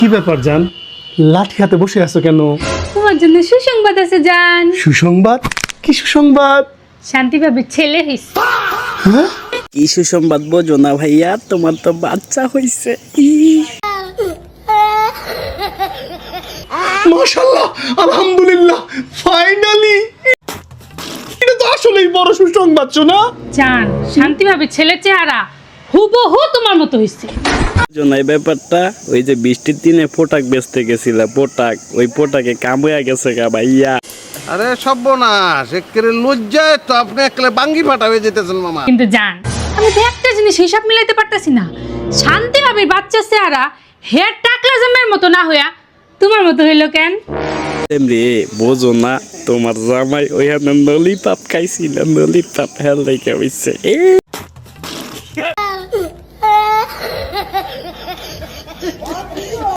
কি ব্যাপার জান, লাঠি হাতে বসে আছো কেন? তোমার জন্য সুসংবাদ আছে জান। সুসংবাদ? কি সুসংবাদ? শান্তি ভাবির ছেলে হইছে। হ্যাঁ? কি সুসংবাদ বোঝো না ভাইয়া, তোমার তো বাচ্চা হইছে। মাশাআল্লাহ, আলহামদুলিল্লাহ, ফাইনালি। এটা তো আসলেই বড় সুসংবাদ শোনা। জান, শান্তি ভাবির ছেলের চেহারা হুবহু তোমার মতো হইছে। বোঝো না এই ব্যাপারটা? ওই যে বৃষ্টির দিনে পোটাক বেচতে গেছিলা, পোটাক, ওই পোটাকে কামড়ে গেছে গা ভাইয়া। আরে সর্বনাশ, একেবারে লজ্জায় তো আপনি একলে বাঙ্গি ফাটা হয়ে যেতেছেন মামা। কিন্তু জান, আমি তো একটা জিনিস হিসাব মিলাইতে পারতাছি না। শান্তি ভাবির বাচ্চার চেহারা হেয়ার টাকলা জামের মতো না হইয়া তোমার মতো হইলো কেন? রে বোঝো না, তোমার জামাই ওইখানে ললিপপ খাইছিল, ললিপপ হেল লেগে হইছে।